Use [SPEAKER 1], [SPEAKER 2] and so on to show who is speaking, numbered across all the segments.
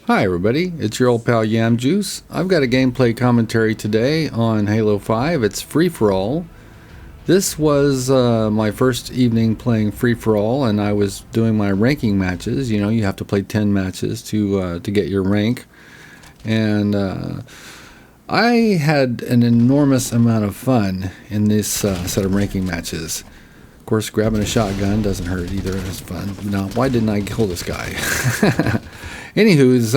[SPEAKER 1] Hi everybody, it's your old pal Yam Juice. I've got a gameplay commentary today on Halo 5. It's free-for-all. This was my first evening playing free-for-all, and I was doing my ranking matches. You know, you have to play 10 matches to get your rank. And I had an enormous amount of fun in this set of ranking matches. Of course, grabbing a shotgun doesn't hurt either. It's fun. Now, why didn't I kill this guy? Anywho's,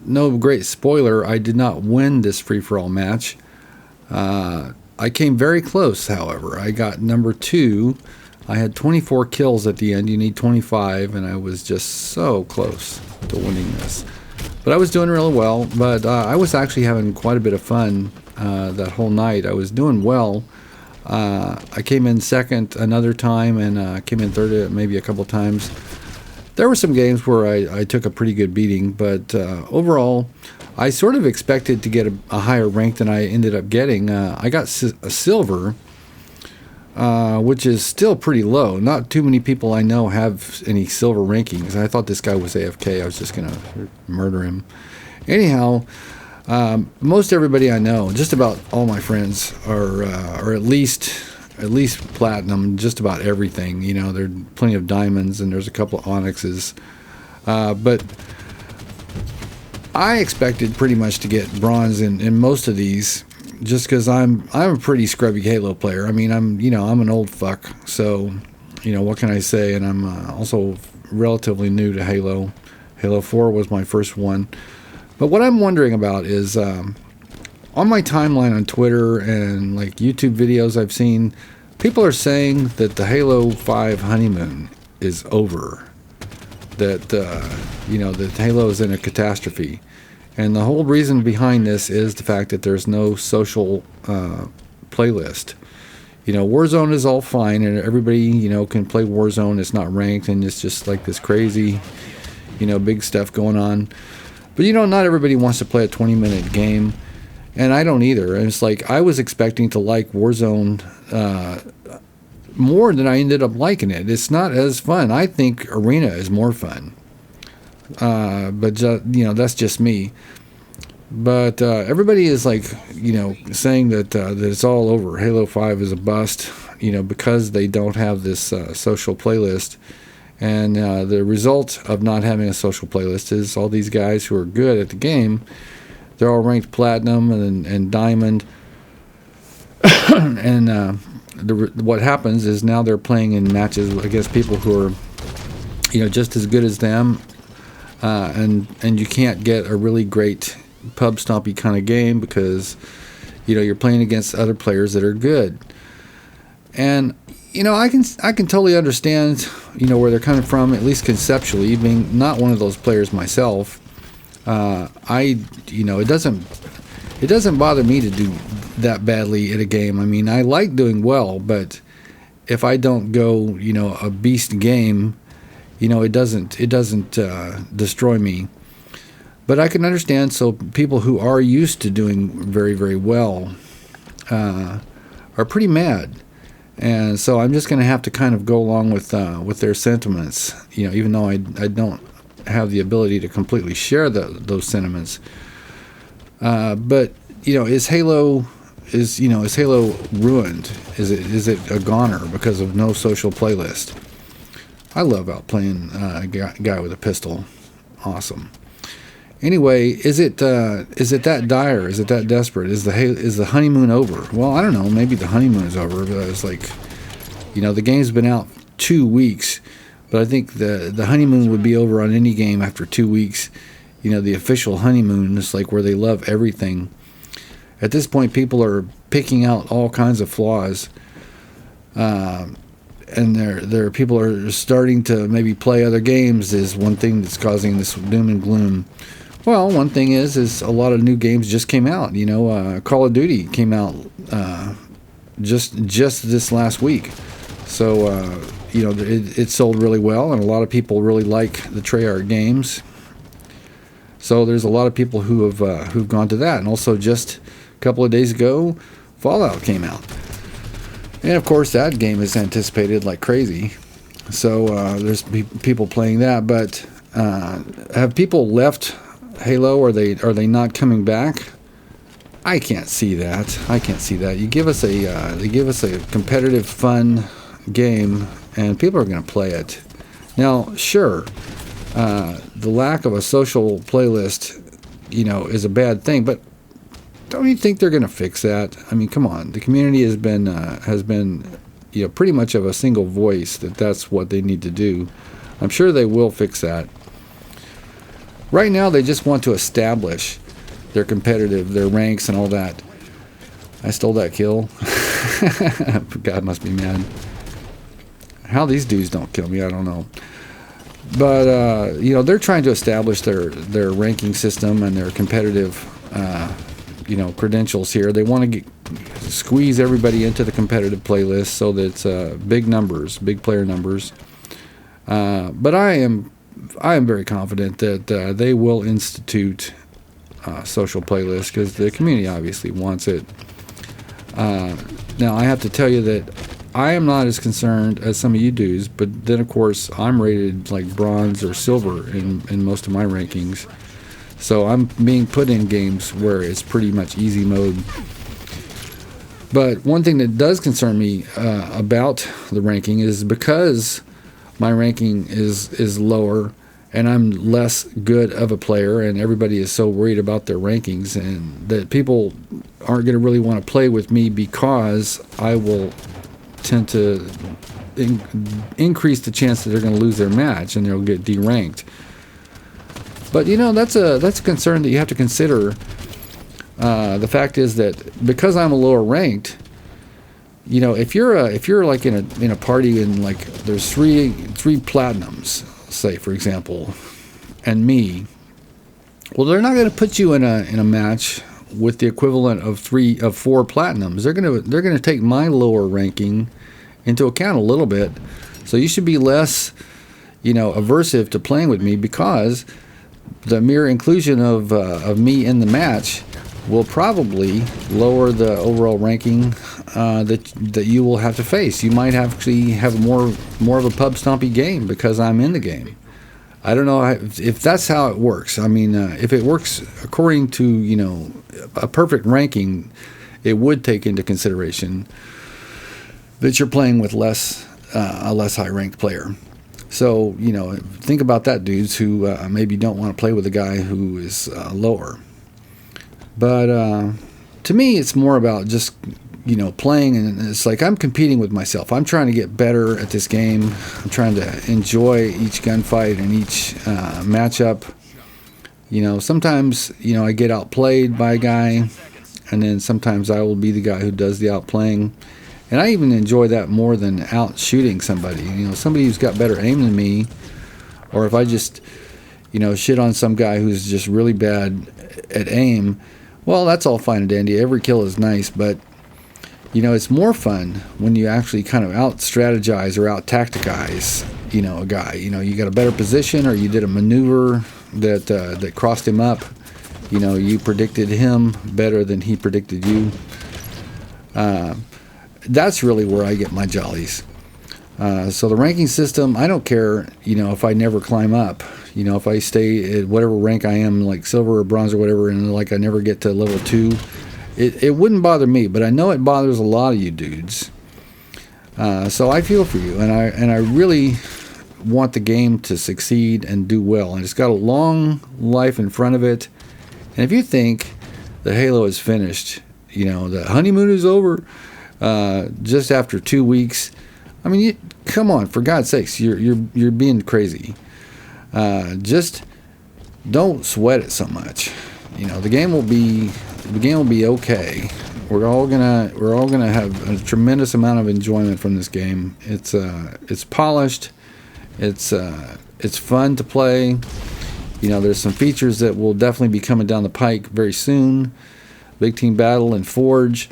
[SPEAKER 1] no great spoiler. I did not win this free-for-all match. I came very close, however. I got number 2. I had 24 kills at the end. You need 25, and I was just so close to winning this. But I was doing really well, but I was actually having quite a bit of fun that whole night. I was doing well. I came in second another time, and came in third maybe a couple times. There were some games where I took a pretty good beating, but overall, I sort of expected to get a higher rank than I ended up getting. I got a silver, which is still pretty low. Not too many people I know have any silver rankings. I thought this guy was AFK. I was just going to murder him. Anyhow, most everybody I know, just about all my friends, are at least platinum, just about everything. You know, there are plenty of diamonds and there's a couple of onyxes, but I expected pretty much to get bronze in most of these, just because I'm a pretty scrubby Halo player. I mean, I'm an old fuck, so what can I say? And I'm also relatively new to Halo. Halo 4 was my first one. But what I'm wondering about is on my timeline on Twitter and like YouTube videos I've seen, people are saying that the Halo 5 honeymoon is over. That that Halo is in a catastrophe. And the whole reason behind this is the fact that there's no social playlist. Warzone is all fine and everybody, can play Warzone. It's not ranked and it's just like this crazy, big stuff going on. But not everybody wants to play a 20-minute game. And I don't either. And it's like I was expecting to like Warzone more than I ended up liking it. It's not as fun. I think Arena is more fun. But that's just me. But everybody is like, saying that it's all over. Halo 5 is a bust, because they don't have this social playlist. And the result of not having a social playlist is all these guys who are good at the game, they're all ranked platinum and diamond. And what happens is now they're playing in matches against people who are, just as good as them. And you can't get a really great pub stompy kind of game because, you're playing against other players that are good. And, I can totally understand, where they're coming from, at least conceptually, being not one of those players myself. It doesn't bother me to do that badly at a game. I mean, I like doing well, but if I don't go, a beast game, it doesn't destroy me. But I can understand, so people who are used to doing very, very well are pretty mad. And so I'm just going to have to kind of go along with their sentiments, even though I don't have the ability to completely share those sentiments. But is Halo ruined? Is it a goner because of no social playlist? I love outplaying a guy with a pistol. Awesome. Anyway, is it that dire? Is it that desperate? Is the honeymoon over? Well, I don't know. Maybe the honeymoon is over, but it's like, the game's been out 2 weeks, but I think the honeymoon would be over on any game after 2 weeks. The official honeymoon is like where they love everything. At this point, people are picking out all kinds of flaws, and there people are starting to maybe play other games. Is one thing that's causing this doom and gloom. Well, one thing is a lot of new games just came out. Call of Duty came out just this last week, so it sold really well, and a lot of people really like the Treyarch games. So there's a lot of people who've gone to that, and also just a couple of days ago, Fallout came out, and of course that game is anticipated like crazy. So there's people playing that, but Have people left Halo? Are they not coming back? I can't see that. I can't see that. You give us a competitive, fun game, and people are going to play it. Now, sure, the lack of a social playlist, is a bad thing, but don't you think they're going to fix that? I mean, come on. The community has been pretty much of a single voice that's what they need to do. I'm sure they will fix that. Right now, they just want to establish their ranks and all that. I stole that kill. God must be mad. How these dudes don't kill me, I don't know. But they're trying to establish their ranking system and their competitive credentials here. They want to squeeze everybody into the competitive playlist so that it's big player numbers. But I am very confident that they will institute social playlists because the community obviously wants it. Now I have to tell you that I am not as concerned as some of you dudes, but then of course I'm rated like bronze or silver in most of my rankings. So I'm being put in games where it's pretty much easy mode. But one thing that does concern me about the ranking is because my ranking is lower and I'm less good of a player, and everybody is so worried about their rankings, and that people aren't going to really want to play with me because I will tend to increase the chance that they're going to lose their match and they'll get deranked. But that's a concern that you have to consider. The fact is that because I'm a lower ranked, if you're like in a party and like there's three platinums, say for example, and me, well, they're not going to put you in a match with the equivalent of 4 platinums. They're going to take my lower ranking into account a little bit. So you should be less aversive to playing with me, because the mere inclusion of me in the match will probably lower the overall ranking that you will have to face. You might actually have more of a pub stompy game because I'm in the game. I don't know if that's how it works. I mean, if it works according to a perfect ranking, it would take into consideration that you're playing with a less high ranked player. So think about that, dudes who maybe don't want to play with a guy who is lower. But to me, it's more about just playing, and it's like I'm competing with myself. I'm trying to get better at this game. I'm trying to enjoy each gunfight and each matchup. Sometimes I get outplayed by a guy, and then sometimes I will be the guy who does the outplaying. And I even enjoy that more than out shooting somebody. Somebody who's got better aim than me, or if I just shit on some guy who's just really bad at aim. Well, that's all fine and dandy. Every kill is nice, but it's more fun when you actually kind of out strategize or out tacticize a guy. You got a better position, or you did a maneuver that crossed him up. You predicted him better than he predicted you. That's really where I get my jollies. So the ranking system, I don't care if I never climb up. If I stay at whatever rank I am, like silver or bronze or whatever, and like I never get to level 2, it wouldn't bother me, but I know it bothers a lot of you dudes. So I feel for you, and I really want the game to succeed and do well, and it's got a long life in front of it. And if you think the Halo is finished, the honeymoon is over just after 2 weeks, I mean, come on, for God's sakes, you're being crazy. Just don't sweat it so much. The game will be okay. We're all gonna have a tremendous amount of enjoyment from this game. It's polished. It's fun to play. There's some features that will definitely be coming down the pike very soon. Big team battle and Forge.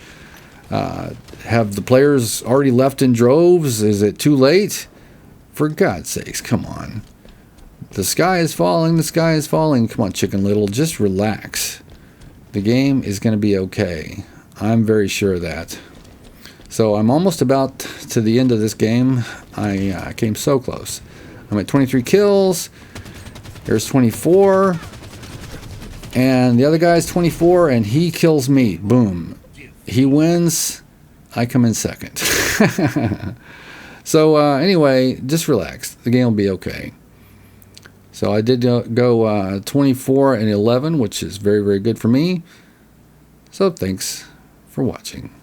[SPEAKER 1] Have the players already left in droves? Is it too late? For God's sakes, come on. The sky is falling. The sky is falling. Come on, Chicken Little, just relax. The game is going to be okay. I'm very sure of that. So I'm almost about to the end of this game. I came so close. I'm at 23 kills. There's 24. And the other guy's 24, and he kills me. Boom. He wins. I come in second. So anyway, just relax. The game will be okay. So I did go 24 and 11, which is very, very good for me. So thanks for watching.